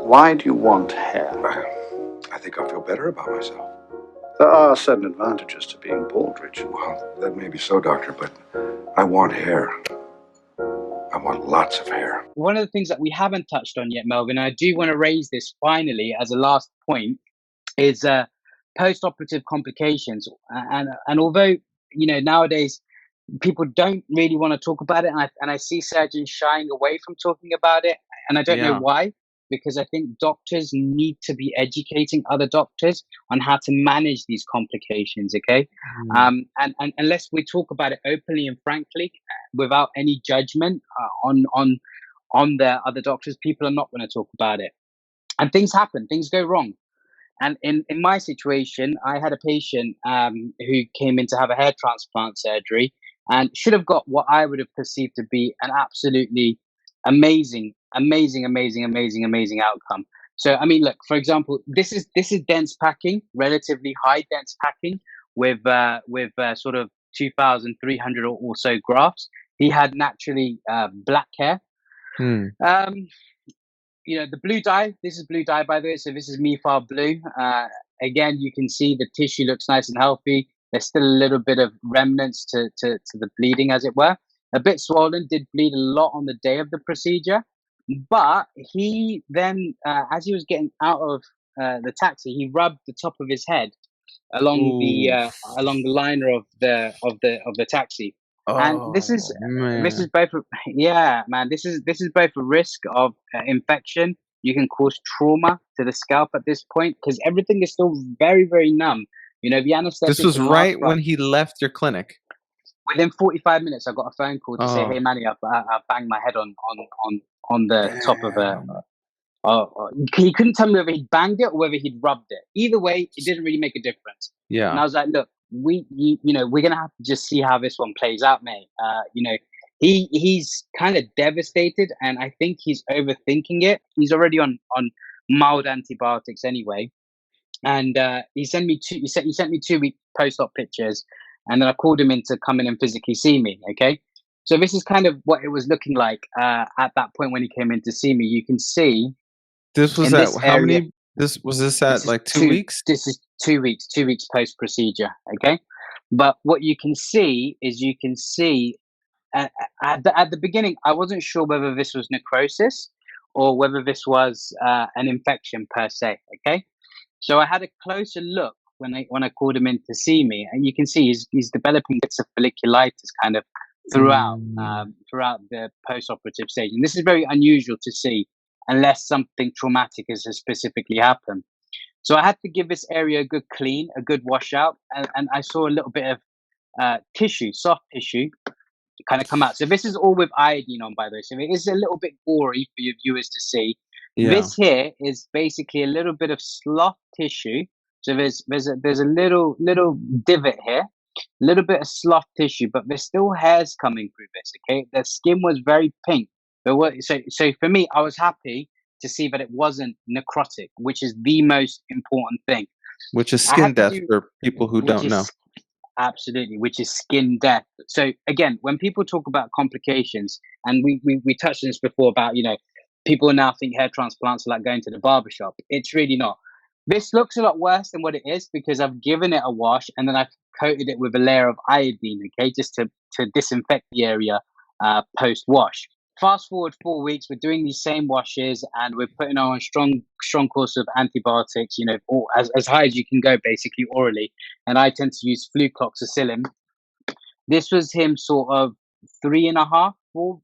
Why do you want hair? I think I'll feel better about myself. There are certain advantages to being bald, Richard. Well, that may be so, Doctor, but I want hair. I want lots of hair. One of the things that we haven't touched on yet, Melvin, and I do want to raise this finally as a last point, is post-operative complications. And although, nowadays people don't really want to talk about it, and I see surgeons shying away from talking about it, and I don't know why, because I think doctors need to be educating other doctors on how to manage these complications, okay? And unless we talk about it openly and frankly, without any judgment on the other doctors, people are not going to talk about it. And things happen, things go wrong. And in my situation, I had a patient who came in to have a hair transplant surgery and should have got what I would have perceived to be an absolutely amazing outcome. So, I mean, look, for example, this is dense packing, relatively high dense packing with sort of 2,300 or so grafts. He had naturally black hair. The blue dye, this is blue dye, by the way, so this is Mittal blue. Again, you can see the tissue looks nice and healthy. There's still a little bit of remnants to the bleeding, as it were. A bit swollen, did bleed a lot on the day of the procedure. But he then, as he was getting out of the taxi, he rubbed the top of his head along the liner of the taxi. And this is both this is both a risk of infection. You can cause trauma to the scalp at this point because everything is still very, very numb. The anesthetic. This was right when he left your clinic. Within 45 minutes, I got a phone call to say, "Hey, Manny, I banged my head on the top of a." He couldn't tell me whether he'd banged it or whether he'd rubbed it. Either way, it didn't really make a difference. Yeah. And I was like, "Look, we're gonna have to just see how this one plays out, mate. He's kind of devastated, and I think he's overthinking it. He's already on mild antibiotics anyway, and he sent me 2 week post-op pictures, and then I called him in to come in and physically see me. Okay, so this is kind of what it was looking like at that point when he came in to see me. You can see this was at how many? This at like 2 weeks. This is 2 weeks. 2 weeks post procedure. Okay, but what you can see is at the beginning, I wasn't sure whether this was necrosis or whether this was an infection per se. Okay, so I had a closer look when I called him in to see me, and you can see he's developing bits of folliculitis kind of throughout the post-operative stage, and this is very unusual to see unless something traumatic has specifically happened. So I had to give this area a good clean, a good washout, and I saw a little bit of tissue, soft tissue, kind of come out. So this is all with iodine on, by the way. So it is a little bit gory for your viewers to see. Yeah. This here is basically a little bit of slough tissue. So there's a little divot here, a little bit of slough tissue, but there's still hairs coming through this. Okay, the skin was very pink. So for me, I was happy to see that it wasn't necrotic, which is the most important thing. Which is skin death for people who don't know. Absolutely, which is skin death. So again, when people talk about complications, and we touched on this before about, people now think hair transplants are like going to the barbershop. It's really not. This looks a lot worse than what it is because I've given it a wash and then I've coated it with a layer of iodine, okay, just to disinfect the area post-wash. Fast forward 4 weeks, we're doing these same washes and we're putting on a strong course of antibiotics, or as high as you can go, basically orally. And I tend to use flucloxacillin. This was him sort of 3.5 or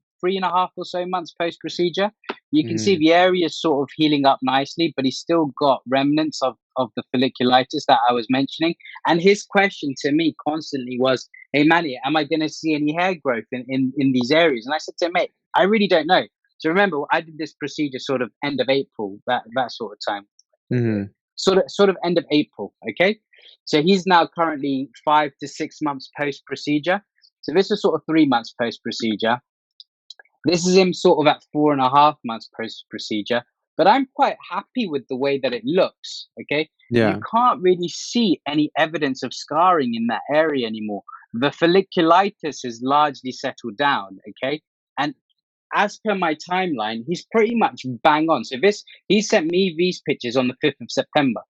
so months post-procedure. You can see the area is sort of healing up nicely, but he's still got remnants of the folliculitis that I was mentioning. And his question to me constantly was, "Hey, Manny, am I going to see any hair growth in these areas?" And I said to him, "Mate, I really don't know." So remember, I did this procedure sort of end of April, that sort of time. Sort of end of April, okay? So he's now currently 5 to 6 months post-procedure. So this was sort of 3 months post-procedure. This is him sort of at 4.5 months post-procedure. But I'm quite happy with the way that it looks, okay? Yeah. You can't really see any evidence of scarring in that area anymore. The folliculitis has largely settled down, okay? And as per my timeline, he's pretty much bang on. So he sent me these pictures on the 5th of September.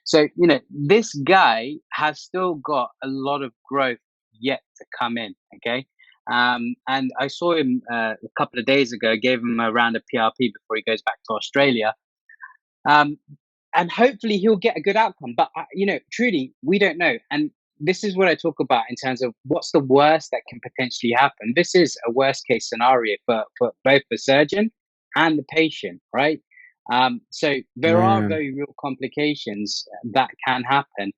So, this guy has still got a lot of growth yet to come in. Okay. And I saw him a couple of days ago, gave him a round of PRP before he goes back to Australia. And hopefully he'll get a good outcome. But, truly, we don't know. And this is what I talk about in terms of what's the worst that can potentially happen. This is a worst case scenario for both the surgeon and the patient, right? So there are very real complications that can happen.